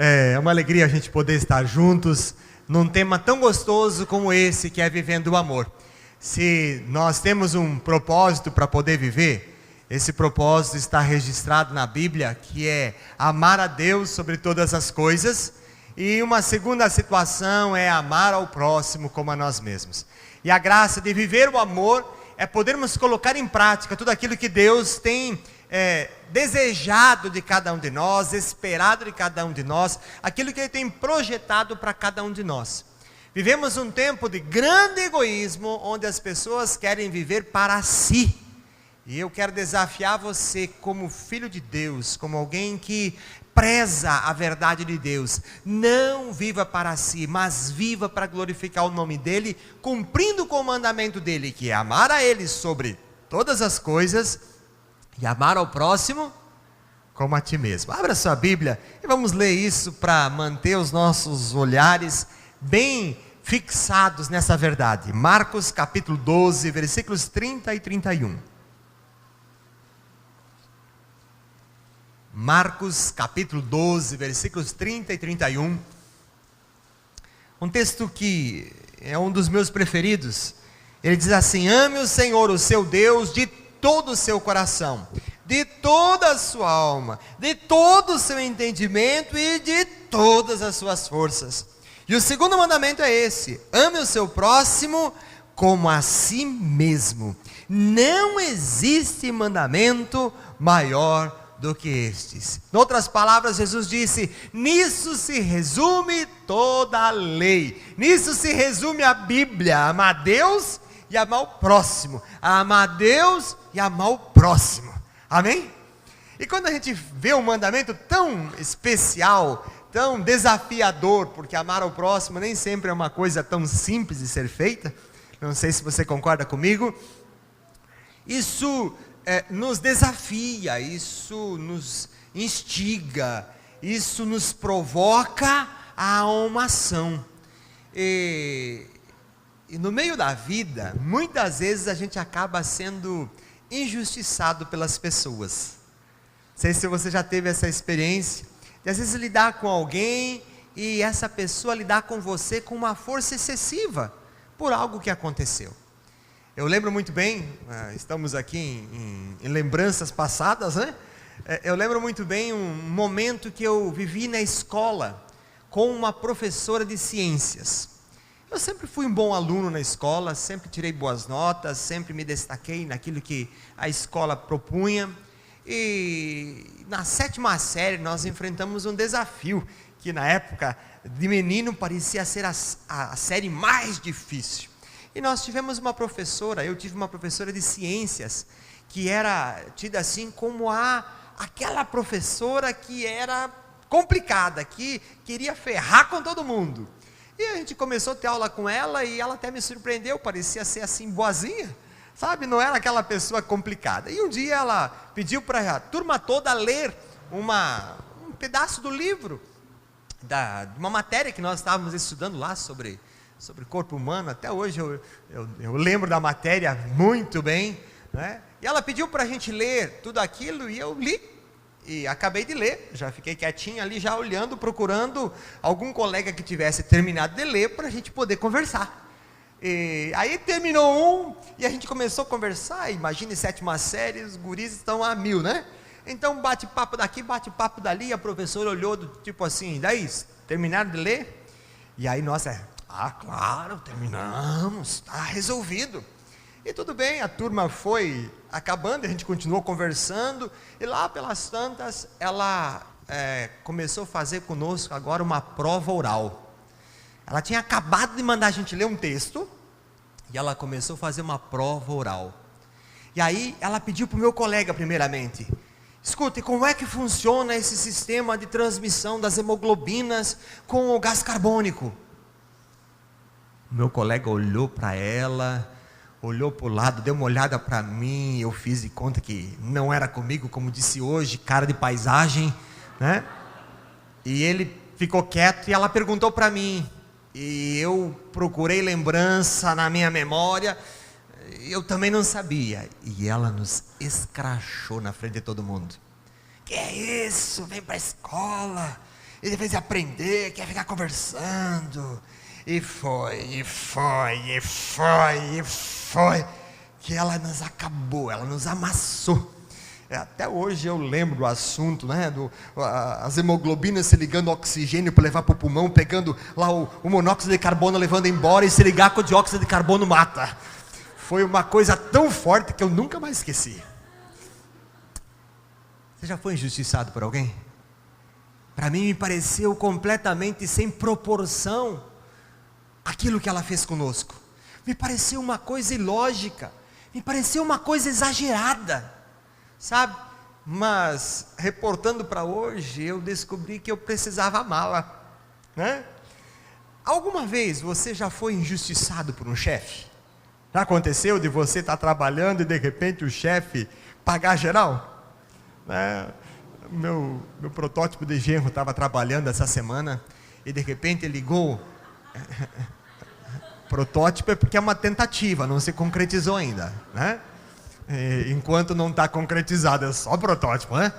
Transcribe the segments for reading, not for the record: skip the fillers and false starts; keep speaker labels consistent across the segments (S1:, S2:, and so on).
S1: É uma alegria a gente poder estar juntos num tema tão gostoso como esse, que é vivendo o amor. Se nós temos um propósito para poder viver, esse propósito está registrado na Bíblia, que é amar a Deus sobre todas as coisas, e uma segunda situação é amar ao próximo como a nós mesmos. E a graça de viver o amor é podermos colocar em prática tudo aquilo que Deus tem desejado de cada um de nós, esperado de cada um de nós, aquilo que Ele tem projetado para cada um de nós. Vivemos um tempo de grande egoísmo, onde as pessoas querem viver para si. E eu quero desafiar você, como filho de Deus, como alguém que preza a verdade de Deus. Não viva para si, mas viva para glorificar o nome dEle, cumprindo o mandamento dEle, que é amar a Ele sobre todas as coisas, e amar ao próximo como a ti mesmo. Abra sua Bíblia e vamos ler isso para manter os nossos olhares bem fixados nessa verdade. Marcos capítulo 12, versículos 30 e 31. Marcos capítulo 12, versículos 30 e 31. Um texto que é um dos meus preferidos. Ele diz assim: ame o Senhor, o seu Deus, de todo o seu coração, de toda a sua alma, de todo o seu entendimento e de todas as suas forças. E o segundo mandamento é esse: ame o seu próximo como a si mesmo. Não existe mandamento maior do que estes. Em outras palavras, Jesus disse: nisso se resume toda a lei, nisso se resume a Bíblia: amar a Deus e amar o próximo, amar a Deus e amar o próximo. Amém? E quando a gente vê um mandamento tão especial, tão desafiador, porque amar ao próximo nem sempre é uma coisa tão simples de ser feita, não sei se você concorda comigo, isso nos desafia, isso nos instiga, isso nos provoca a uma ação. E no meio da vida, muitas vezes a gente acaba sendo injustiçado pelas pessoas. Não sei se você já teve essa experiência, de às vezes lidar com alguém e essa pessoa lidar com você com uma força excessiva, por algo que aconteceu. Eu lembro muito bem, estamos aqui em lembranças passadas, né? Eu lembro muito bem um momento que eu vivi na escola, com uma professora de ciências. Eu sempre fui um bom aluno na escola, sempre tirei boas notas, sempre me destaquei naquilo que a escola propunha. E na 7ª série nós enfrentamos um desafio, que na época de menino parecia ser a série mais difícil. E nós tivemos uma professora, eu tive uma professora de ciências, que era tida assim como aquela professora que era complicada, que queria ferrar com todo mundo. E a gente começou a ter aula com ela e ela até me surpreendeu, parecia ser assim boazinha, sabe? Não era aquela pessoa complicada. E um dia ela pediu para a turma toda ler um pedaço do livro, de uma matéria que nós estávamos estudando lá sobre corpo humano. Até hoje eu lembro da matéria muito bem, né? E ela pediu para a gente ler tudo aquilo e eu li. E acabei de ler, já fiquei quietinho ali, já olhando, procurando algum colega que tivesse terminado de ler, para a gente poder conversar. E aí terminou e a gente começou a conversar. Imagine 7ª série, os guris estão a 1000, né? Então bate-papo daqui, bate-papo dali, a professora olhou do tipo assim: daí, terminaram de ler? E aí nós, claro, terminamos, está resolvido. E tudo bem, a turma foi acabando, a gente continuou conversando, e lá pelas tantas, ela começou a fazer conosco agora uma prova oral. Ela tinha acabado de mandar a gente ler um texto, e ela começou a fazer uma prova oral. E aí, ela pediu para o meu colega, primeiramente: escute, como é que funciona esse sistema de transmissão das hemoglobinas com o gás carbônico? Meu colega olhou para ela, olhou para o lado, deu uma olhada para mim, eu fiz de conta que não era comigo, como disse hoje, cara de paisagem, né? E ele ficou quieto e ela perguntou para mim, e eu procurei lembrança na minha memória, eu também não sabia, e ela nos escrachou na frente de todo mundo: que é isso, vem para a escola, E depois de aprender, quer ficar conversando. E foi, que ela nos acabou, ela nos amassou. Até hoje eu lembro do assunto, né? As hemoglobinas se ligando ao oxigênio para levar para o pulmão, pegando lá o monóxido de carbono, levando embora, e se ligar com o dióxido de carbono mata. Foi uma coisa tão forte que eu nunca mais esqueci. Você já foi injustiçado por alguém? Para mim me pareceu completamente sem proporção aquilo que ela fez conosco. Me pareceu uma coisa ilógica, me pareceu uma coisa exagerada, sabe? Mas reportando para hoje, eu descobri que eu precisava amá-la, né? Alguma vez você já foi injustiçado por um chefe? Já aconteceu de você estar trabalhando e de repente o chefe pagar geral? Meu protótipo de genro estava trabalhando essa semana e de repente ele ligou. Protótipo é porque é uma tentativa, não se concretizou ainda, né? Enquanto não está concretizado, é só protótipo, né?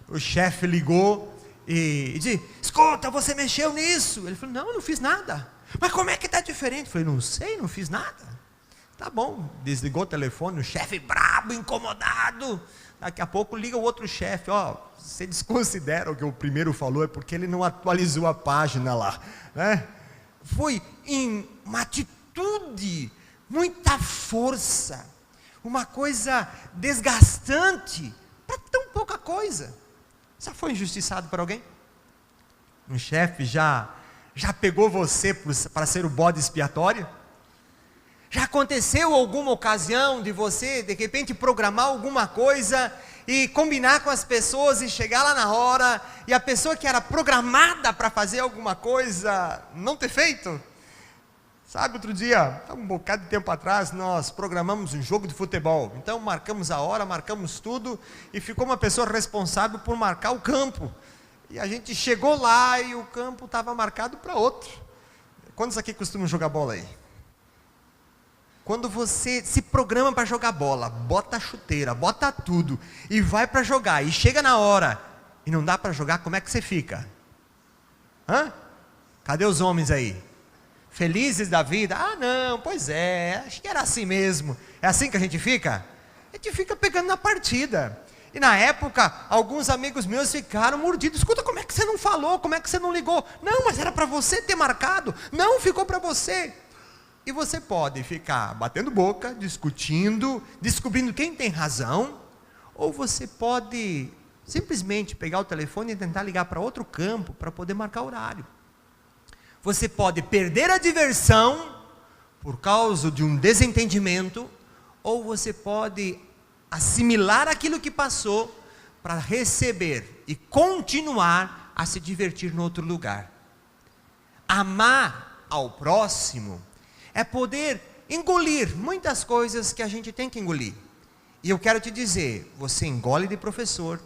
S1: O chefe ligou e disse: escuta, você mexeu nisso? Ele falou: não fiz nada. Mas como é que está diferente? Eu falei: não sei, não fiz nada. Tá bom, desligou o telefone, o chefe brabo, incomodado. Daqui a pouco liga o outro chefe: ó, você desconsidera o que o primeiro falou, é porque ele não atualizou a página lá, né? Foi em uma atitude, muita força, uma coisa desgastante, para tão pouca coisa. Já foi injustiçado por alguém? Um chefe já pegou você para ser o bode expiatório? Já aconteceu alguma ocasião de você, de repente, programar alguma coisa e combinar com as pessoas e chegar lá na hora e a pessoa que era programada para fazer alguma coisa não ter feito? Sabe, outro dia, um bocado de tempo atrás, nós programamos um jogo de futebol. Então marcamos a hora, marcamos tudo e ficou uma pessoa responsável por marcar o campo. E a gente chegou lá e o campo estava marcado para outro. Quantos aqui costumam jogar bola aí? Quando você se programa para jogar bola, bota a chuteira, bota tudo e vai para jogar e chega na hora e não dá para jogar, como é que você fica? Cadê os homens aí? Felizes da vida? Ah não, pois é, acho que era assim mesmo. É assim que a gente fica? A gente fica pegando na partida. E na época, alguns amigos meus ficaram mordidos. Escuta, como é que você não falou? Como é que você não ligou? Não, mas era para você ter marcado. Não, ficou para você. E você pode ficar batendo boca, discutindo, descobrindo quem tem razão, ou você pode simplesmente pegar o telefone e tentar ligar para outro campo para poder marcar horário. Você pode perder a diversão por causa de um desentendimento, ou você pode assimilar aquilo que passou para receber e continuar a se divertir em outro lugar. Amar ao próximo é poder engolir muitas coisas que a gente tem que engolir. E eu quero te dizer, você engole de professor,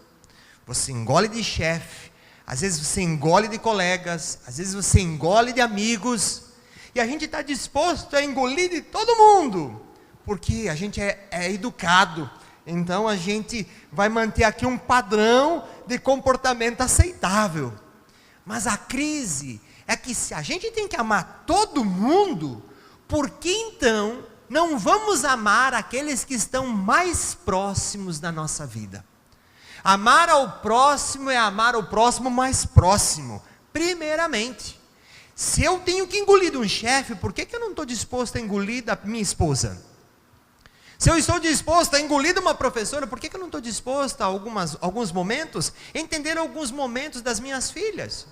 S1: você engole de chefe, às vezes você engole de colegas, às vezes você engole de amigos, e a gente está disposto a engolir de todo mundo, porque a gente é educado, então a gente vai manter aqui um padrão de comportamento aceitável. Mas a crise é que se a gente tem que amar todo mundo, por que então não vamos amar aqueles que estão mais próximos da nossa vida? Amar ao próximo é amar o próximo mais próximo, primeiramente. Se eu tenho que engolir de um chefe, por que eu não estou disposto a engolir da minha esposa? Se eu estou disposto a engolir de uma professora, por que eu não estou disposto a alguns momentos, entender alguns momentos das minhas filhas?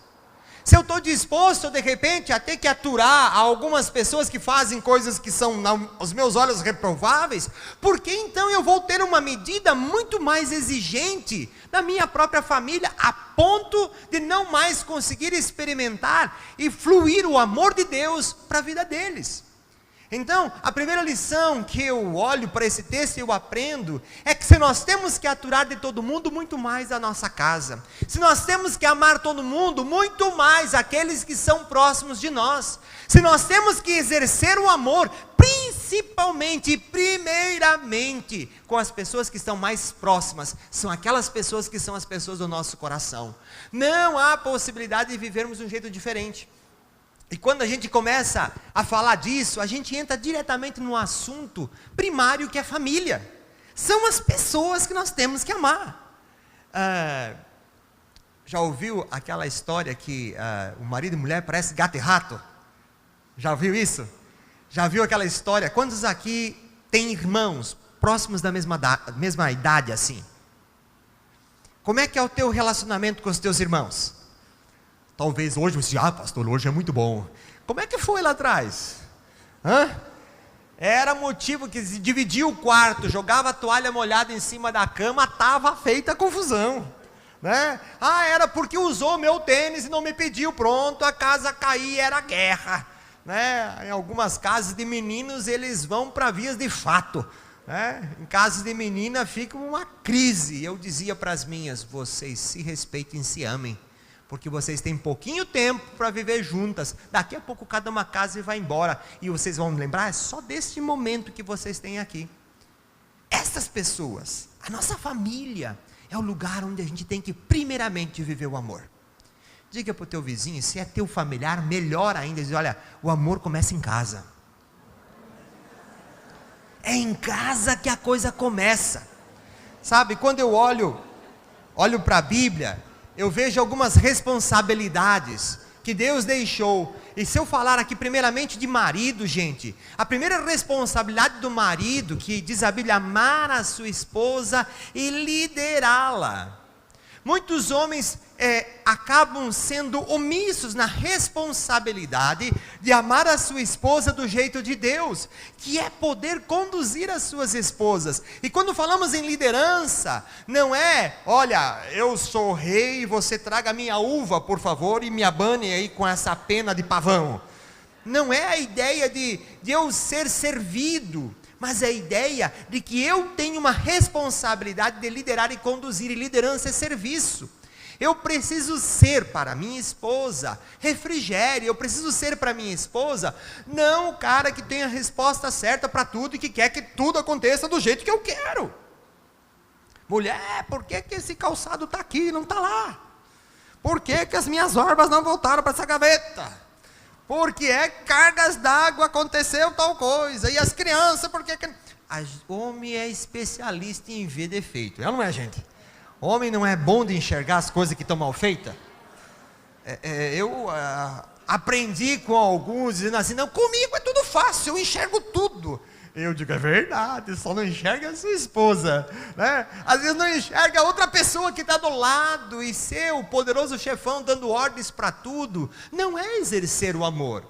S1: Se eu estou disposto, de repente, a ter que aturar a algumas pessoas que fazem coisas que são, aos meus olhos, reprováveis, por que então eu vou ter uma medida muito mais exigente na minha própria família, a ponto de não mais conseguir experimentar e fluir o amor de Deus para a vida deles? Então, a primeira lição que eu olho para esse texto e eu aprendo, é que se nós temos que aturar de todo mundo, muito mais a nossa casa. Se nós temos que amar todo mundo, muito mais aqueles que são próximos de nós. Se nós temos que exercer o amor, principalmente principalmente e primeiramente com as pessoas que estão mais próximas, são aquelas pessoas que são as pessoas do nosso coração. Não há possibilidade de vivermos de um jeito diferente. E quando a gente começa a falar disso, a gente entra diretamente no assunto primário, que é família. São as pessoas que nós temos que amar. Já ouviu aquela história que o marido e mulher parece gato e rato? Já ouviu isso? Já viu aquela história? Quantos aqui têm irmãos próximos da mesma idade assim? Como é que é o teu relacionamento com os teus irmãos? Talvez hoje você diga, pastor, hoje é muito bom. Como é que foi lá atrás? Era motivo que se dividia o quarto, jogava a toalha molhada em cima da cama, estava feita a confusão, né? Era porque usou meu tênis e não me pediu, pronto, a casa caía, era guerra, né? Em algumas casas de meninos eles vão para vias de fato, né? Em casas de menina fica uma crise. Eu dizia para as minhas, vocês se respeitem, se amem, porque vocês têm pouquinho tempo para viver juntas, daqui a pouco cada uma casa e vai embora, e vocês vão lembrar, é só desse momento que vocês têm aqui. Essas pessoas, a nossa família, é o lugar onde a gente tem que primeiramente viver o amor. Diga para o teu vizinho, se é teu familiar, melhor ainda, diz, olha, o amor começa em casa. É em casa que a coisa começa. Sabe, quando eu olho para a Bíblia, eu vejo algumas responsabilidades que Deus deixou. E se eu falar aqui primeiramente de marido, gente, a primeira responsabilidade do marido, que diz a Bíblia, amar a sua esposa e liderá-la. Muitos homens acabam sendo omissos na responsabilidade de amar a sua esposa do jeito de Deus, que é poder conduzir as suas esposas. E quando falamos em liderança, não é, olha, eu sou rei, você traga a minha uva, por favor, e me abane aí com essa pena de pavão. Não é a ideia de eu ser servido, mas a ideia de que eu tenho uma responsabilidade de liderar e conduzir, e liderança é serviço. Eu preciso ser para minha esposa refrigério, eu preciso ser para minha esposa, não o cara que tem a resposta certa para tudo e que quer que tudo aconteça do jeito que eu quero. Mulher, por que esse calçado está aqui e não está lá? Por que as minhas orbas não voltaram para essa gaveta? Porque cargas d'água, aconteceu tal coisa, e as crianças, homem é especialista em ver defeito, não é, gente? Homem não é bom de enxergar as coisas que estão mal feitas? Eu aprendi com alguns, dizendo assim, não, comigo é tudo fácil, eu enxergo tudo. Eu digo, é verdade, só não enxerga a sua esposa, né? Às vezes não enxerga a outra pessoa que está do lado, e ser o poderoso chefão dando ordens para tudo, não é exercer o amor.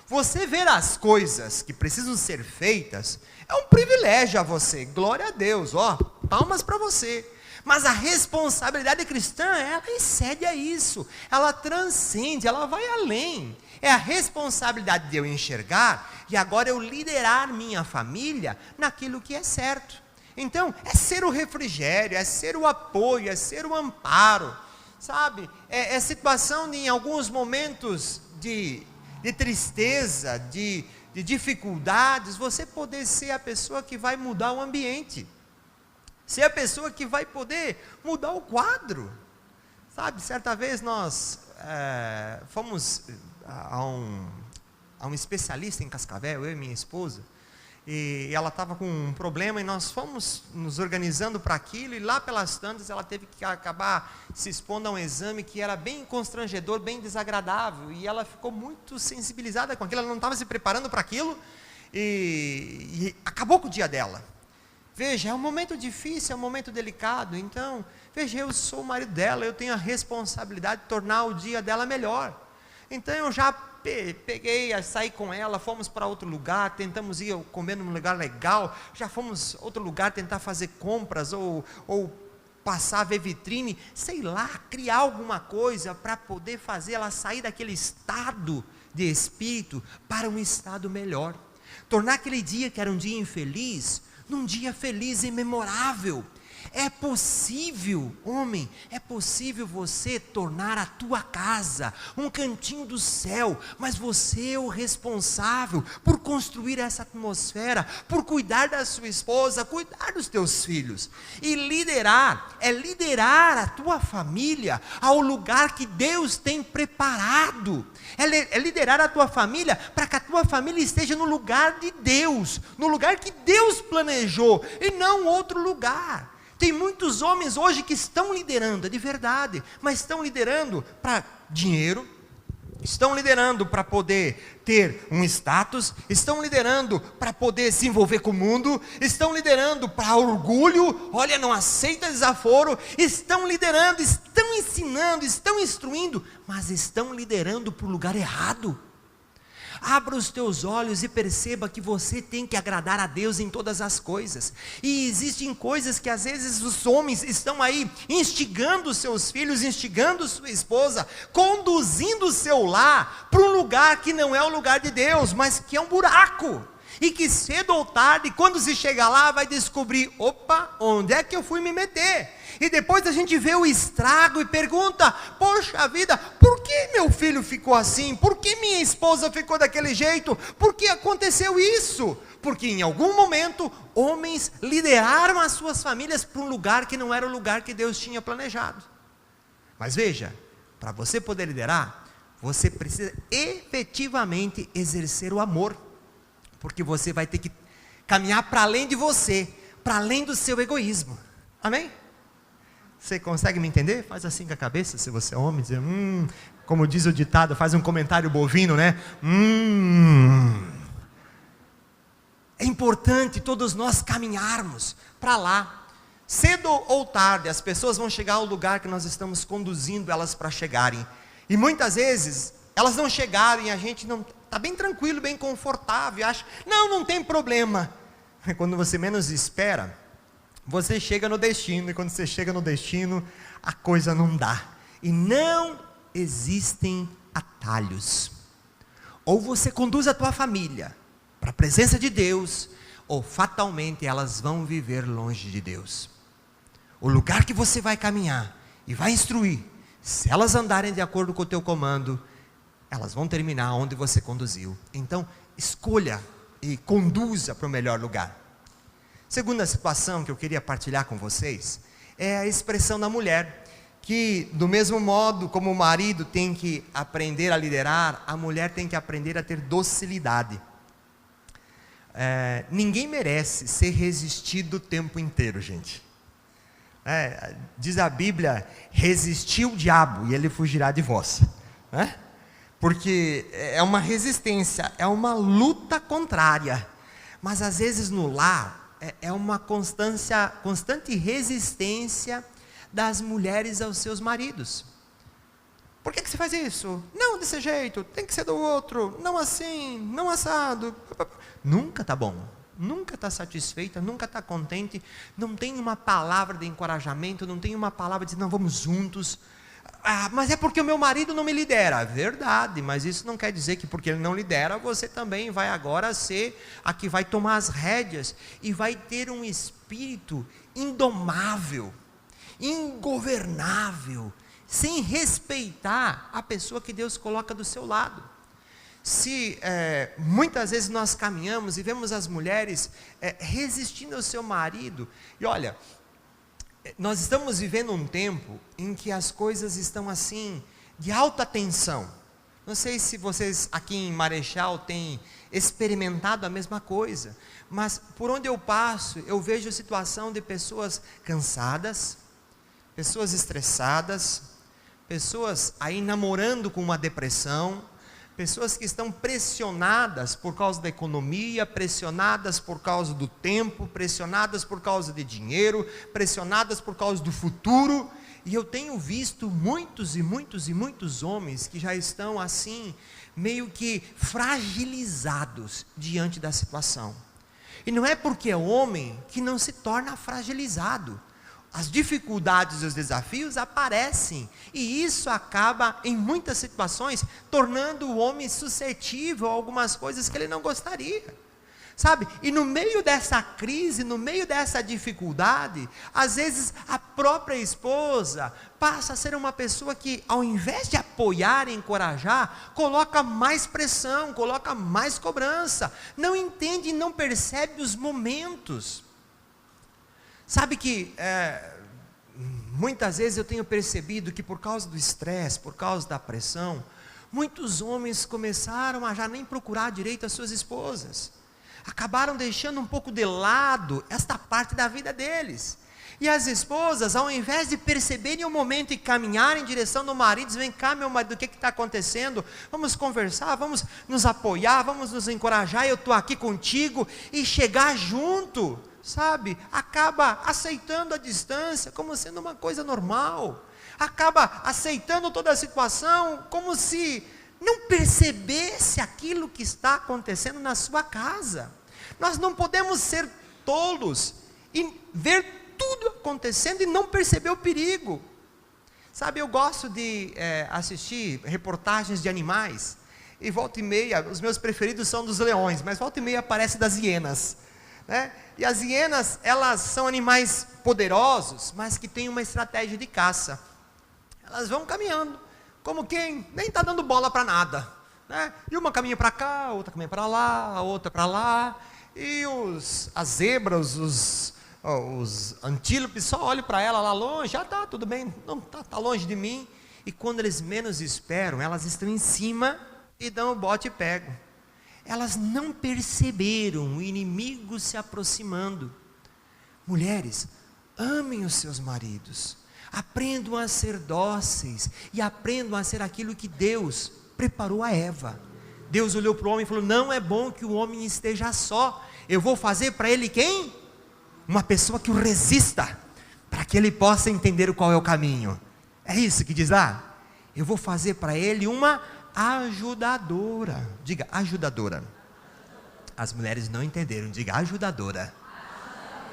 S1: Você ver as coisas que precisam ser feitas, é um privilégio a você, glória a Deus, palmas para você. Mas a responsabilidade cristã, ela excede a isso, ela transcende, ela vai além. É a responsabilidade de eu enxergar, e agora eu liderar minha família naquilo que é certo. Então, é ser o refrigério, é ser o apoio, é ser o amparo, sabe? É situação de, em alguns momentos de tristeza, de dificuldades, você poder ser a pessoa que vai mudar o ambiente. Ser a pessoa que vai poder mudar o quadro. Sabe, certa vez nós fomos a um especialista em Cascavel, eu e minha esposa, e ela estava com um problema, e nós fomos nos organizando para aquilo, e lá pelas tantas ela teve que acabar se expondo a um exame que era bem constrangedor, bem desagradável, e ela ficou muito sensibilizada com aquilo, ela não estava se preparando para aquilo, e acabou com o dia dela. Veja, é um momento difícil, é um momento delicado, então, veja, eu sou o marido dela, eu tenho a responsabilidade de tornar o dia dela melhor. Então eu já peguei, saí com ela, fomos para outro lugar, tentamos ir comer num lugar legal, já fomos a outro lugar tentar fazer compras, ou passar a ver vitrine, sei lá, criar alguma coisa para poder fazer ela sair daquele estado de espírito para um estado melhor. Tornar aquele dia que era um dia infeliz, num dia feliz e memorável. É possível, homem, é possível você tornar a tua casa um cantinho do céu, mas você é o responsável por construir essa atmosfera, por cuidar da sua esposa, cuidar dos teus filhos. E liderar, é liderar a tua família ao lugar que Deus tem preparado. É liderar a tua família para que a tua família esteja no lugar de Deus, no lugar que Deus planejou, e não outro lugar. Tem muitos homens hoje que estão liderando, é de verdade, mas estão liderando para dinheiro, estão liderando para poder ter um status, estão liderando para poder se envolver com o mundo, estão liderando para orgulho, olha, não aceita desaforo, estão liderando, estão ensinando, estão instruindo, mas estão liderando para o lugar errado. Abra os teus olhos e perceba que você tem que agradar a Deus em todas as coisas. E existem coisas que às vezes os homens estão aí instigando os seus filhos, instigando sua esposa, conduzindo o seu lar para um lugar que não é o lugar de Deus, mas que é um buraco. E que cedo ou tarde, quando se chega lá, vai descobrir, opa, onde é que eu fui me meter? E depois a gente vê o estrago e pergunta, poxa vida, por que meu filho ficou assim? Por que minha esposa ficou daquele jeito? Por que aconteceu isso? Porque em algum momento, homens lideraram as suas famílias para um lugar que não era o lugar que Deus tinha planejado. Mas veja, para você poder liderar, você precisa efetivamente exercer o amor. Porque você vai ter que caminhar para além de você, para além do seu egoísmo. Amém? Você consegue me entender? Faz assim com a cabeça, se você é homem, dizer, como diz o ditado, faz um comentário bovino, né? É importante todos nós caminharmos para lá. Cedo ou tarde, as pessoas vão chegar ao lugar que nós estamos conduzindo elas para chegarem. E muitas vezes, elas não chegarem, a gente não está bem tranquilo, bem confortável, acha, não tem problema. Quando você menos espera, você chega no destino, e quando você chega no destino, a coisa não dá. E não existem atalhos. Ou você conduz a tua família para a presença de Deus, ou fatalmente elas vão viver longe de Deus. O lugar que você vai caminhar e vai instruir, se elas andarem de acordo com o teu comando, elas vão terminar onde você conduziu. Então, escolha e conduza para o melhor lugar. Segunda situação que eu queria partilhar com vocês, é a expressão da mulher, que do mesmo modo como o marido tem que aprender a liderar, a mulher tem que aprender a ter docilidade. Ninguém merece ser resistido o tempo inteiro, gente. Diz a Bíblia, resistir o diabo e ele fugirá de vós. Porque é uma resistência, é uma luta contrária. Mas às vezes no lar, é uma constante resistência das mulheres aos seus maridos. Por que você faz isso? Não desse jeito, tem que ser do outro, não assim, não assado. Nunca está bom, nunca está satisfeita, nunca está contente, não tem uma palavra de encorajamento, não tem uma palavra de não, vamos juntos. Mas é porque o meu marido não me lidera. Verdade, mas isso não quer dizer que porque ele não lidera, você também vai agora ser a que vai tomar as rédeas e vai ter um espírito indomável, ingovernável, sem respeitar a pessoa que Deus coloca do seu lado. Se muitas vezes nós caminhamos e vemos as mulheres resistindo ao seu marido, e olha, nós estamos vivendo um tempo em que as coisas estão assim, de alta tensão. Não sei se vocês aqui em Marechal têm experimentado a mesma coisa, mas por onde eu passo, eu vejo a situação de pessoas cansadas, pessoas estressadas, pessoas aí namorando com uma depressão, pessoas que estão pressionadas por causa da economia, pressionadas por causa do tempo, pressionadas por causa de dinheiro, pressionadas por causa do futuro. E eu tenho visto muitos e muitos e muitos homens que já estão assim, meio que fragilizados diante da situação. E não é porque é homem que não se torna fragilizado. As dificuldades e os desafios aparecem, e isso acaba, em muitas situações, tornando o homem suscetível a algumas coisas que ele não gostaria. Sabe? E no meio dessa crise, no meio dessa dificuldade, às vezes a própria esposa passa a ser uma pessoa que, ao invés de apoiar e encorajar, coloca mais pressão, coloca mais cobrança, não entende e não percebe os momentos. Sabe que muitas vezes eu tenho percebido que por causa do estresse, por causa da pressão, muitos homens começaram a já nem procurar direito as suas esposas. Acabaram deixando um pouco de lado esta parte da vida deles. E as esposas, ao invés de perceberem o momento e caminharem em direção do marido, dizem: vem cá, meu marido, o que está acontecendo? Vamos conversar, vamos nos apoiar, vamos nos encorajar, eu estou aqui contigo, e chegar junto, sabe? Acaba aceitando a distância como sendo uma coisa normal, acaba aceitando toda a situação como se não percebesse aquilo que está acontecendo na sua casa. Nós não podemos ser tolos e ver tudo acontecendo e não perceber o perigo. Sabe, eu gosto de assistir reportagens de animais, e volta e meia, os meus preferidos são dos leões, mas volta e meia aparece das hienas, né? E as hienas, elas são animais poderosos, mas que têm uma estratégia de caça. Elas vão caminhando, como quem nem está dando bola para nada, né? E uma caminha para cá, a outra caminha para lá, a outra para lá, e as zebras, os antílopes só olham para ela lá longe: ah, tá, tudo bem, não tá longe de mim. E quando eles menos esperam, elas estão em cima e dão o bote e pegam. Elas não perceberam o inimigo se aproximando. Mulheres, amem os seus maridos, aprendam a ser dóceis e aprendam a ser aquilo que Deus preparou a Eva. Deus olhou para o homem e falou: não é bom que o homem esteja só, eu vou fazer para ele quem? Uma pessoa que o resista, para que ele possa entender qual é o caminho. É isso que diz lá: eu vou fazer para ele uma ajudadora. Diga, ajudadora. As mulheres não entenderam, diga, ajudadora.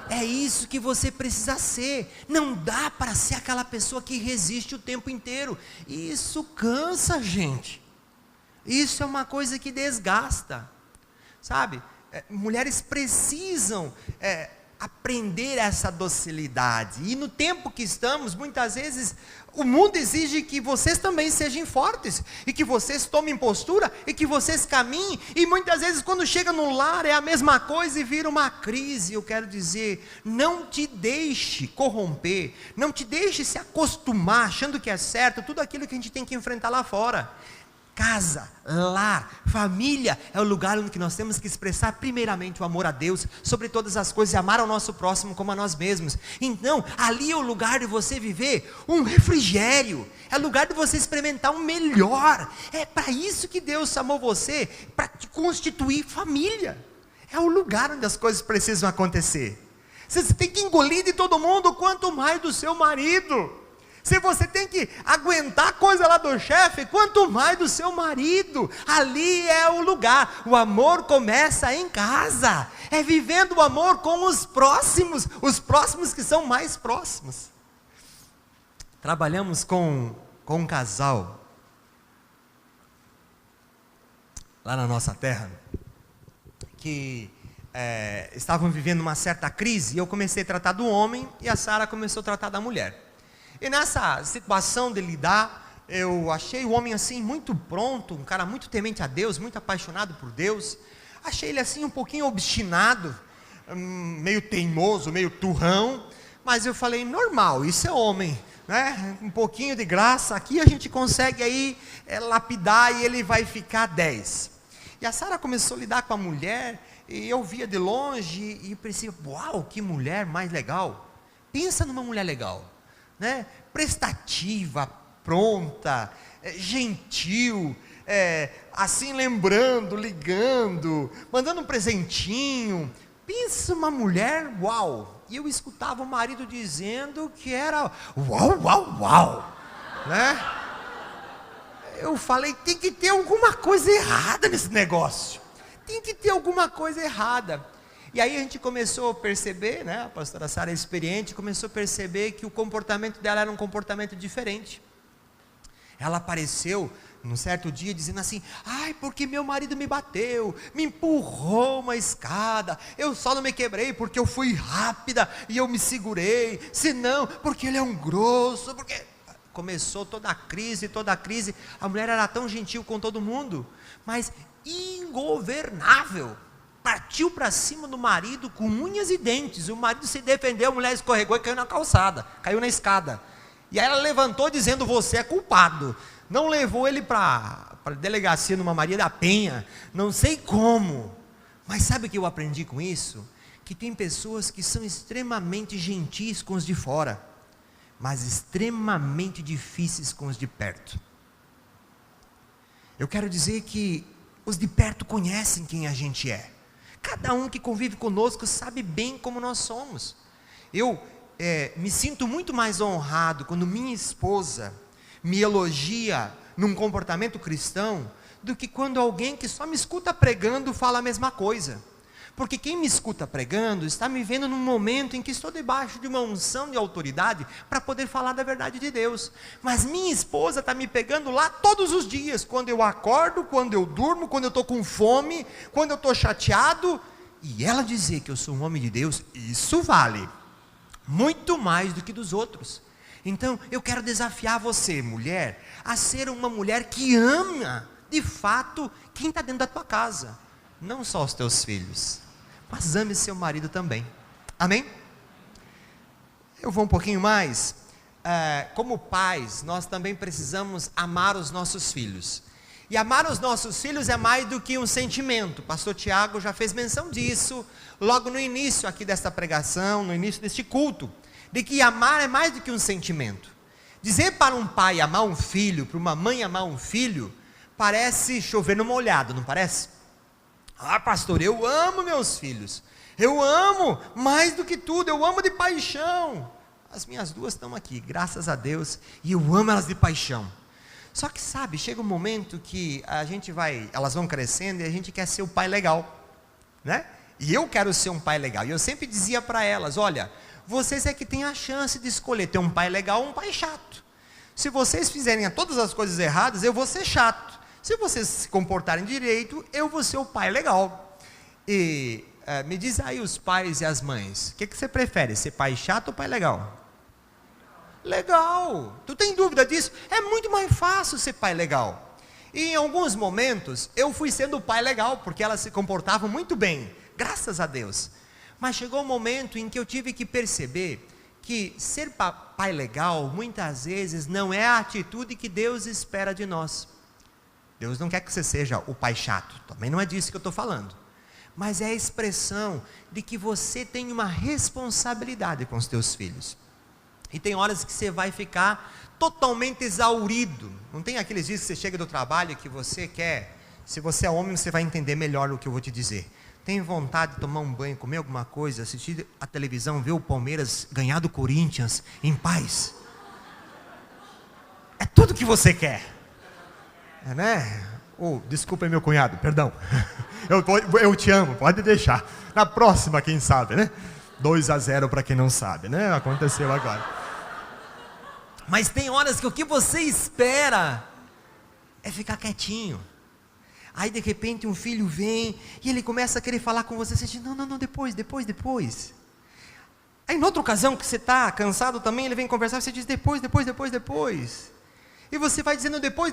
S1: É isso que você precisa ser. Não dá para ser aquela pessoa que resiste o tempo inteiro. Isso cansa, gente. Isso é uma coisa que desgasta, sabe? Mulheres precisam aprender essa docilidade. E no tempo que estamos, muitas vezes, o mundo exige que vocês também sejam fortes, e que vocês tomem postura, e que vocês caminhem, e muitas vezes quando chega no lar é a mesma coisa e vira uma crise. Eu quero dizer, não te deixe corromper, não te deixe se acostumar, achando que é certo, tudo aquilo que a gente tem que enfrentar lá fora. Casa, lar, família é o lugar onde nós temos que expressar primeiramente o amor a Deus sobre todas as coisas, e amar ao nosso próximo como a nós mesmos. Então, ali é o lugar de você viver um refrigério, é o lugar de você experimentar um melhor. É para isso que Deus chamou você, para te constituir família. É o lugar onde as coisas precisam acontecer. Você tem que engolir de todo mundo, quanto mais do seu marido. Se você tem que aguentar coisa lá do chefe, quanto mais do seu marido. Ali é o lugar. O amor começa em casa. É vivendo o amor com os próximos que são mais próximos. Trabalhamos com um casal lá na nossa terra, que estavam vivendo uma certa crise, e eu comecei a tratar do homem, e a Sara começou a tratar da mulher. E nessa situação de lidar, eu achei o homem assim muito pronto, um cara muito temente a Deus, muito apaixonado por Deus. Achei ele assim um pouquinho obstinado, meio teimoso, meio turrão. Mas eu falei, normal, isso é homem, né? Um pouquinho de graça, aqui a gente consegue aí lapidar, e ele vai ficar 10. E a Sara começou a lidar com a mulher, e eu via de longe, e pensei, uau, que mulher mais legal. Pensa numa mulher legal, né? Prestativa, pronta, gentil, assim lembrando, ligando, mandando um presentinho. Pensa uma mulher, uau. E eu escutava o marido dizendo que era uau, uau, uau, né? Eu falei, tem que ter alguma coisa errada nesse negócio, tem que ter alguma coisa errada. E aí a gente começou a perceber, né, a pastora Sara é experiente, começou a perceber que o comportamento dela era um comportamento diferente. Ela apareceu num certo dia, dizendo assim: ai, porque meu marido me bateu, me empurrou uma escada, eu só não me quebrei porque eu fui rápida e eu me segurei, senão, porque ele é um grosso, porque... Começou toda a crise, a mulher era tão gentil com todo mundo, mas ingovernável, partiu para cima do marido com unhas e dentes, o marido se defendeu, a mulher escorregou e caiu na calçada, caiu na escada, e aí ela levantou dizendo: você é culpado. Não levou ele para a delegacia numa Maria da Penha, não sei como, mas sabe o que eu aprendi com isso? Que tem pessoas que são extremamente gentis com os de fora, mas extremamente difíceis com os de perto. Eu quero dizer que os de perto conhecem quem a gente é, cada um que convive conosco sabe bem como nós somos. Eu me sinto muito mais honrado quando minha esposa me elogia num comportamento cristão, do que quando alguém que só me escuta pregando fala a mesma coisa, porque quem me escuta pregando, está me vendo num momento em que estou debaixo de uma unção de autoridade, para poder falar da verdade de Deus, mas minha esposa está me pegando lá todos os dias, quando eu acordo, quando eu durmo, quando eu estou com fome, quando eu estou chateado, e ela dizer que eu sou um homem de Deus, isso vale muito mais do que dos outros. Então, eu quero desafiar você, mulher, a ser uma mulher que ama, de fato, quem está dentro da tua casa. Não só os teus filhos, mas ame seu marido também. Amém? Eu vou um pouquinho mais. Como pais, nós também precisamos amar os nossos filhos. E amar os nossos filhos é mais do que um sentimento. O pastor Tiago já fez menção disso, logo no início aqui desta pregação, no início deste culto, de que amar é mais do que um sentimento. Dizer para um pai amar um filho, para uma mãe amar um filho, parece chover no molhado, não parece? Ah, pastor, eu amo meus filhos, eu amo mais do que tudo, eu amo de paixão. As minhas duas estão aqui, graças a Deus, e eu amo elas de paixão. Só que sabe, chega um momento que elas vão crescendo e a gente quer ser o pai legal, né? E eu quero ser um pai legal, e eu sempre dizia para elas: olha, vocês é que têm a chance de escolher ter um pai legal ou um pai chato. Se vocês fizerem todas as coisas erradas, eu vou ser chato. Se vocês se comportarem direito, eu vou ser o pai legal. E me diz aí os pais e as mães, o que você prefere, ser pai chato ou pai legal? Legal, tu tem dúvida disso? É muito mais fácil ser pai legal. E em alguns momentos, eu fui sendo o pai legal, porque elas se comportavam muito bem, graças a Deus. Mas chegou um momento em que eu tive que perceber que ser pai legal, muitas vezes, não é a atitude que Deus espera de nós. Deus não quer que você seja o pai chato, também não é disso que eu estou falando. Mas é a expressão de que você tem uma responsabilidade com os teus filhos. E tem horas que você vai ficar totalmente exaurido. Não tem aqueles dias que você chega do trabalho que você quer, se você é homem, você vai entender melhor o que eu vou te dizer. Tem vontade de tomar um banho, comer alguma coisa, assistir a televisão, ver o Palmeiras ganhar do Corinthians em paz. É tudo que você quer. Né? Desculpa, meu cunhado, perdão. Eu te amo, pode deixar. Na próxima, quem sabe, né? 2-0 para quem não sabe, né? Aconteceu agora. Mas tem horas que o que você espera é ficar quietinho. Aí de repente um filho vem e ele começa a querer falar com você. Você diz: não, depois. Aí em outra ocasião que você está cansado também, ele vem conversar, você diz: depois. E você vai dizendo depois,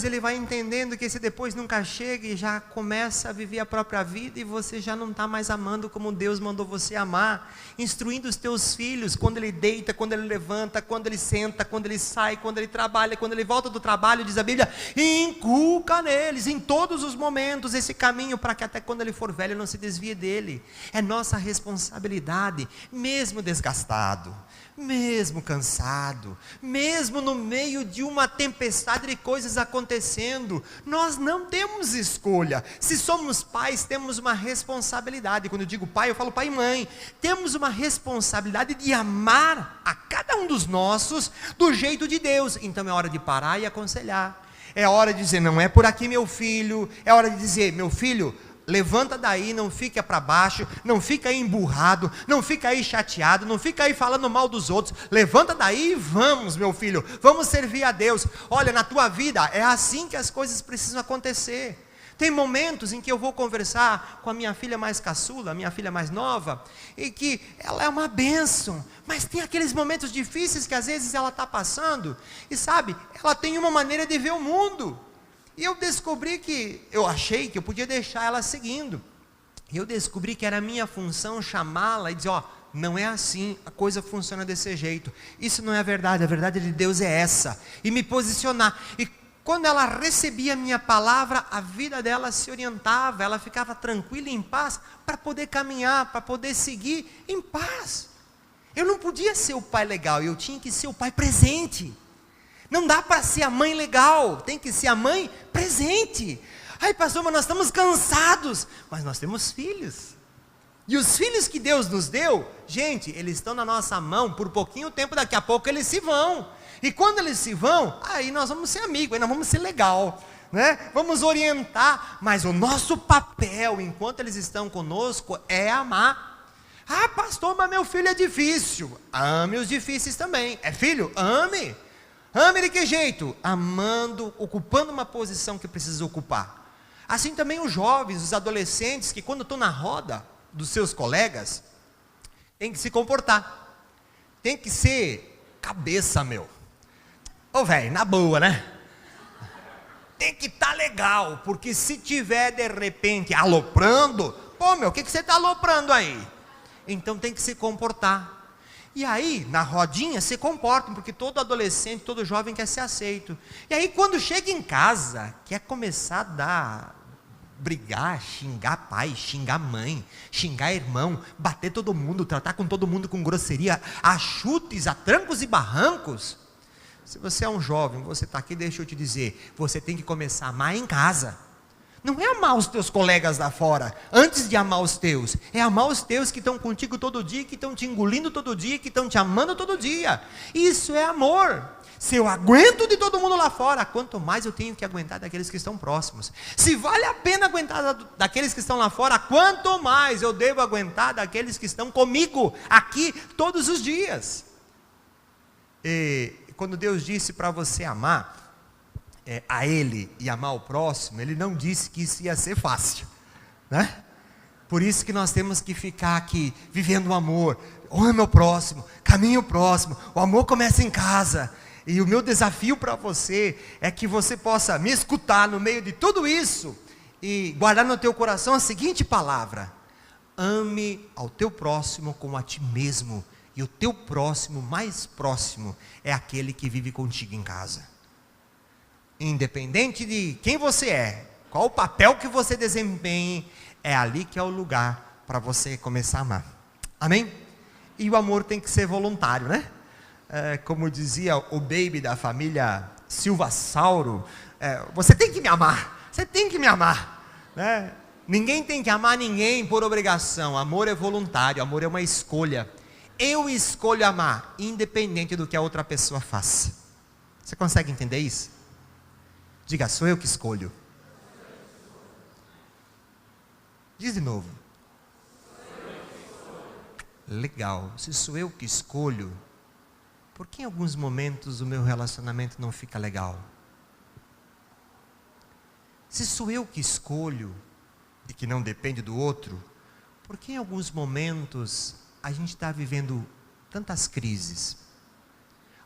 S1: ele vai entendendo que esse depois nunca chega e já começa a viver a própria vida, e você já não está mais amando como Deus mandou você amar, instruindo os teus filhos, quando ele deita, quando ele levanta, quando ele senta, quando ele sai, quando ele trabalha, quando ele volta do trabalho, diz a Bíblia, inculca neles, em todos os momentos, esse caminho, para que até quando ele for velho não se desvie dele. É nossa responsabilidade, mesmo desgastado, mesmo cansado, mesmo no meio de uma tempestade de coisas acontecendo, nós não temos escolha. Se somos pais, temos uma responsabilidade. Quando eu digo pai, eu falo pai e mãe. Temos uma responsabilidade de amar a cada um dos nossos do jeito de Deus. Então é hora de parar e aconselhar. É hora de dizer: não é por aqui, meu filho. É hora de dizer: meu filho, levanta daí, não fica para baixo, não fica aí emburrado, não fica aí chateado, não fica aí falando mal dos outros. Levanta daí e vamos, meu filho, vamos servir a Deus. Olha, na tua vida é assim que as coisas precisam acontecer. Tem momentos em que eu vou conversar com a minha filha mais caçula, a minha filha mais nova, e que ela é uma bênção, mas tem aqueles momentos difíceis que às vezes ela está passando, e sabe, ela tem uma maneira de ver o mundo, e eu descobri que, eu achei que eu podia deixar ela seguindo, e eu descobri que era minha função chamá-la e dizer, ó, não é assim, a coisa funciona desse jeito, isso não é a verdade de Deus é essa, e me posicionar, e quando ela recebia a minha palavra, a vida dela se orientava, ela ficava tranquila e em paz, para poder caminhar, para poder seguir em paz. Eu não podia ser o pai legal, eu tinha que ser o pai presente. Não dá para ser a mãe legal, tem que ser a mãe presente. Ai pastor, mas nós estamos cansados, mas nós temos filhos. E os filhos que Deus nos deu, gente, eles estão na nossa mão por pouquinho tempo, daqui a pouco eles se vão. E quando eles se vão, aí nós vamos ser amigos, aí nós vamos ser legal, né? Vamos orientar, mas o nosso papel, enquanto eles estão conosco, é amar. Ah pastor, mas meu filho é difícil. Ame os difíceis também. É filho? Ame. Ame de que jeito? Amando, ocupando uma posição que precisa ocupar. Assim também os jovens, os adolescentes, que quando estão na roda dos seus colegas, tem que se comportar, tem que ser cabeça, meu. Ô velho, na boa, né? Tem que estar legal, porque se tiver de repente aloprando, pô meu, o que você está aloprando aí? Então tem que se comportar. E aí, na rodinha, se comportam, porque todo adolescente, todo jovem quer ser aceito. E aí quando chega em casa, quer começar a brigar, xingar pai, xingar mãe, xingar irmão, bater todo mundo, tratar com todo mundo com grosseria, a chutes, a trancos e barrancos. Se você é um jovem, você está aqui, deixa eu te dizer, você tem que começar a amar em casa. Não é amar os teus colegas lá fora, antes de amar os teus, é amar os teus que estão contigo todo dia, que estão te engolindo todo dia, que estão te amando todo dia. Isso é amor. Se eu aguento de todo mundo lá fora, quanto mais eu tenho que aguentar daqueles que estão próximos. Se vale a pena aguentar daqueles que estão lá fora, quanto mais eu devo aguentar daqueles que estão comigo, aqui, todos os dias. E quando Deus disse para você amar a Ele e amar o próximo, Ele não disse que isso ia ser fácil, né? Por isso que nós temos que ficar aqui, vivendo o amor, ame o próximo, caminhe o próximo, o amor começa em casa, e o meu desafio para você, é que você possa me escutar no meio de tudo isso, e guardar no teu coração a seguinte palavra: ame ao teu próximo como a ti mesmo, e o teu próximo, mais próximo, é aquele que vive contigo em casa. Independente de quem você é, qual o papel que você desempenhe, é ali que é o lugar para você começar a amar. Amém? E o amor tem que ser voluntário, né? Como dizia o baby da família Silva Sauro, você tem que me amar, você tem que me amar, né? Ninguém tem que amar ninguém por obrigação. Amor é voluntário, amor é uma escolha. Eu escolho amar, independente do que a outra pessoa faça. Você consegue entender isso? Diga, sou eu que escolho. Diz de novo. Legal, se sou eu que escolho, por que em alguns momentos o meu relacionamento não fica legal? Se sou eu que escolho, e que não depende do outro, por que em alguns momentos a gente está vivendo tantas crises?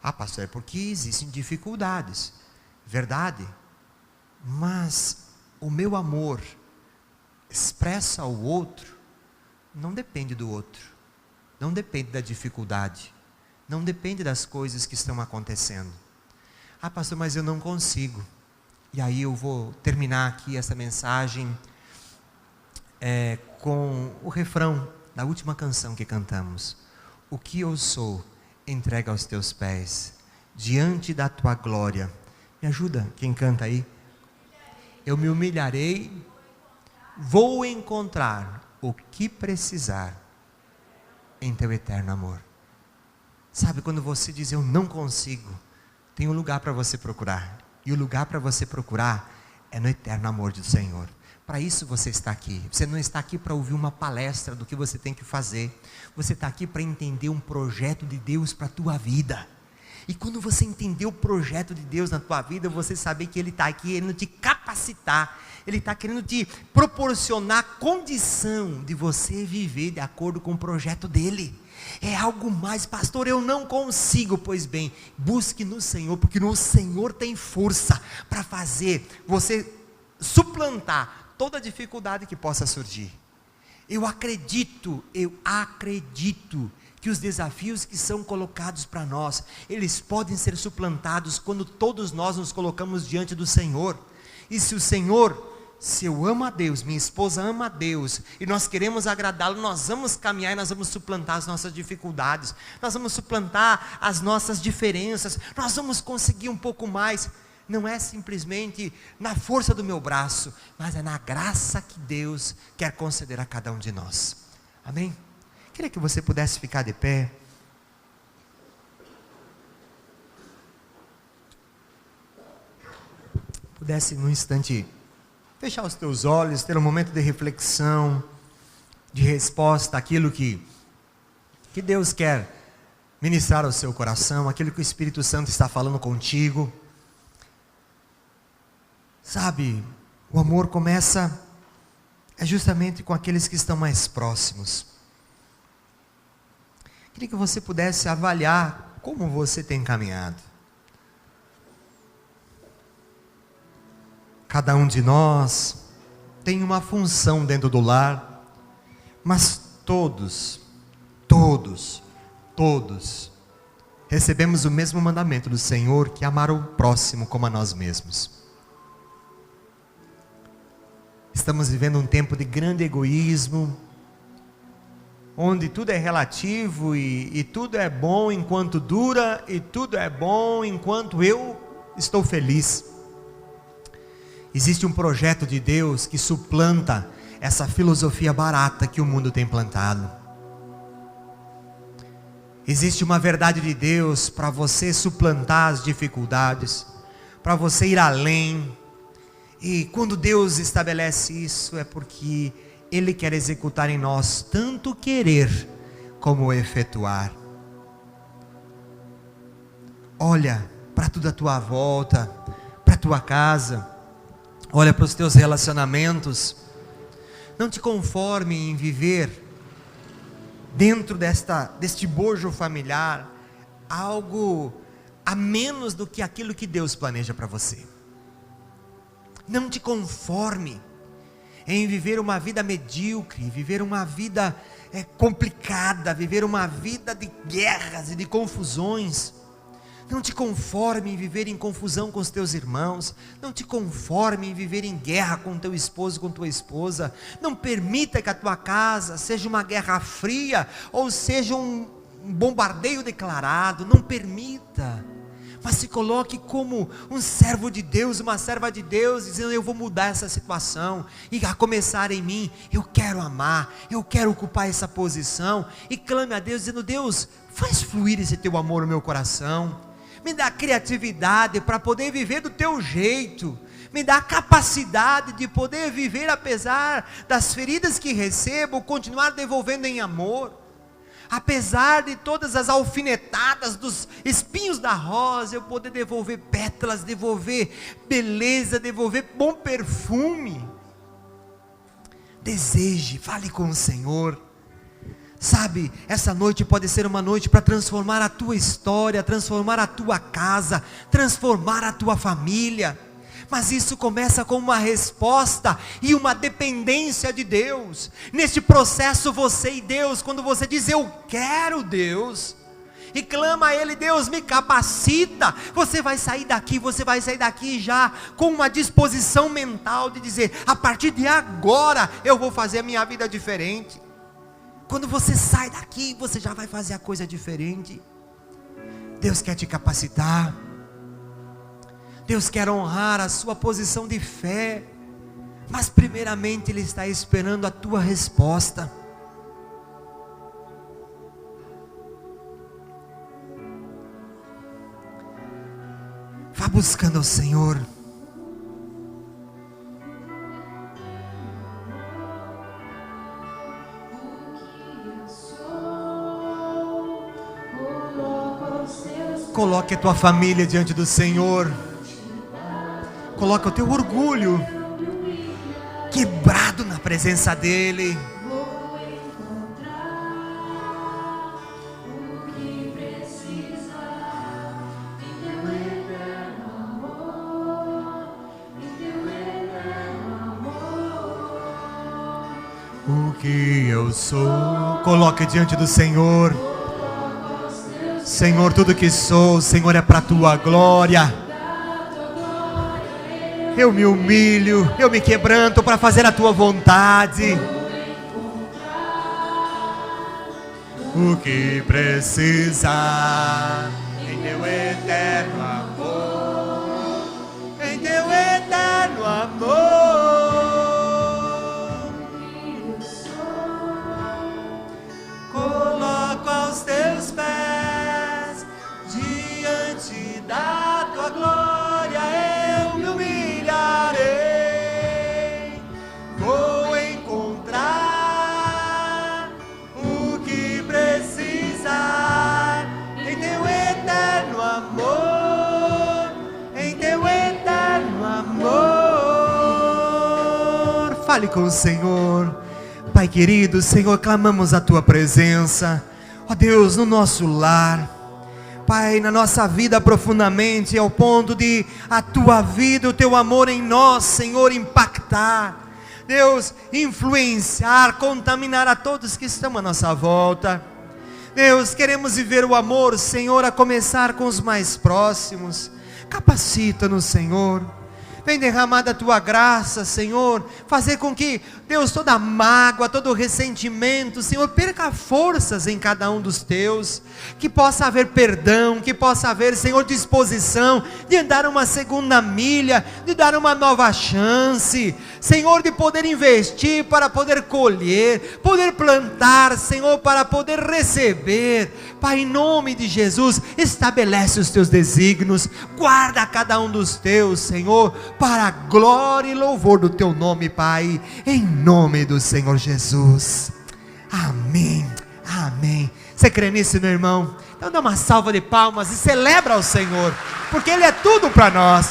S1: Ah pastor, é porque existem dificuldades, verdade, mas o meu amor expressa ao outro, não depende do outro, não depende da dificuldade, não depende das coisas que estão acontecendo. Ah pastor, mas eu não consigo. E aí eu vou terminar aqui essa mensagem com o refrão da última canção que cantamos. O que eu sou, entrega aos teus pés, diante da tua glória. Me ajuda, quem canta aí? Eu me humilharei, vou encontrar o que precisar em teu eterno amor. Sabe, quando você diz eu não consigo, tem um lugar para você procurar. E o lugar para você procurar é no eterno amor do Senhor. Para isso você está aqui. Você não está aqui para ouvir uma palestra do que você tem que fazer. Você está aqui para entender um projeto de Deus para a tua vida. E quando você entender o projeto de Deus na tua vida, você saber que Ele está aqui querendo te capacitar. Ele está querendo te proporcionar condição de você viver de acordo com o projeto dEle. É algo mais, pastor, eu não consigo. Pois bem, busque no Senhor, porque no Senhor tem força para fazer você suplantar toda dificuldade que possa surgir. Eu acredito que os desafios que são colocados para nós, eles podem ser suplantados quando todos nós nos colocamos diante do Senhor. E se eu amo a Deus, minha esposa ama a Deus, e nós queremos agradá-lo, nós vamos caminhar e nós vamos suplantar as nossas dificuldades, nós vamos suplantar as nossas diferenças, nós vamos conseguir um pouco mais. Não é simplesmente na força do meu braço, mas é na graça que Deus quer conceder a cada um de nós. Amém? Queria que você pudesse ficar de pé. Pudesse num instante fechar os teus olhos, ter um momento de reflexão, de resposta àquilo que Deus quer ministrar ao seu coração, aquilo que o Espírito Santo está falando contigo. Sabe, o amor começa justamente com aqueles que estão mais próximos. Queria que você pudesse avaliar como você tem caminhado. Cada um de nós tem uma função dentro do lar, mas todos recebemos o mesmo mandamento do Senhor, que é amar o próximo como a nós mesmos. Estamos vivendo um tempo de grande egoísmo, onde tudo é relativo e tudo é bom enquanto dura, e tudo é bom enquanto eu estou feliz. Existe um projeto de Deus que suplanta essa filosofia barata que o mundo tem plantado. Existe uma verdade de Deus para você suplantar as dificuldades, para você ir além. E quando Deus estabelece isso, é porque Ele quer executar em nós tanto querer como efetuar. Olha para tudo à tua volta, para a tua casa, olha para os teus relacionamentos. Não te conforme em viver dentro deste bojo familiar algo a menos do que aquilo que Deus planeja para você. Não te conforme em viver uma vida medíocre, viver uma vida complicada, viver uma vida de guerras e de confusões. Não te conforme em viver em confusão com os teus irmãos. Não te conforme em viver em guerra com teu esposo, com tua esposa. Não permita que a tua casa seja uma guerra fria, ou seja um bombardeio declarado. Não permita. Mas se coloque como um servo de Deus, uma serva de Deus, dizendo: eu vou mudar essa situação, e a começar em mim, eu quero amar, eu quero ocupar essa posição, e clame a Deus, dizendo: Deus, faz fluir esse teu amor no meu coração, me dá criatividade para poder viver do teu jeito, me dá capacidade de poder viver apesar das feridas que recebo, continuar devolvendo em amor. Apesar de todas as alfinetadas dos espinhos da rosa, eu poder devolver pétalas, devolver beleza, devolver bom perfume. Deseje, fale com o Senhor. Sabe, essa noite pode ser uma noite para transformar a tua história, transformar a tua casa, transformar a tua família. Mas isso começa com uma resposta e uma dependência de Deus. Neste processo, você e Deus, quando você diz: eu quero Deus, e clama a Ele: Deus, me capacita, você vai sair daqui já com uma disposição mental de dizer: a partir de agora eu vou fazer a minha vida diferente. Quando você sai daqui, você já vai fazer a coisa diferente. Deus quer te capacitar. Deus quer honrar a sua posição de fé, mas primeiramente Ele está esperando a tua resposta. Vá buscando ao Senhor. Coloque a tua família diante do Senhor. Coloca o teu orgulho quebrado na presença dEle. O que eu sou, coloque diante do Senhor. Senhor, tudo que sou, Senhor, é para a tua glória. Eu me humilho, eu me quebranto para fazer a tua vontade. O que precisa em teu eterno amor, em teu eterno amor. Coloco aos teus pés, diante da tua glória, eu me humilharei. Vou encontrar o que precisar em teu eterno amor, em teu eterno amor. Fale com o Senhor. Pai querido, Senhor, clamamos a tua presença, ó Deus, no nosso lar, Pai, na nossa vida profundamente, ao ponto de a tua vida, o teu amor em nós, Senhor, impactar, Deus, influenciar, contaminar a todos que estão à nossa volta. Deus, queremos viver o amor, Senhor, a começar com os mais próximos. Capacita-nos, Senhor. Vem derramar da tua graça, Senhor, fazer com que, Deus, toda mágoa, todo ressentimento, Senhor, perca forças em cada um dos teus, que possa haver perdão, que possa haver, Senhor, disposição de dar uma segunda milha, de dar uma nova chance, Senhor, de poder investir para poder colher, poder plantar, Senhor, para poder receber. Pai, em nome de Jesus, estabelece os teus desígnios, guarda cada um dos teus, Senhor, para a glória e louvor do teu nome, Pai, em nome do Senhor Jesus. Amém, amém. Você crê nisso, meu irmão? Então dá uma salva de palmas e celebra ao Senhor, porque Ele é tudo para nós.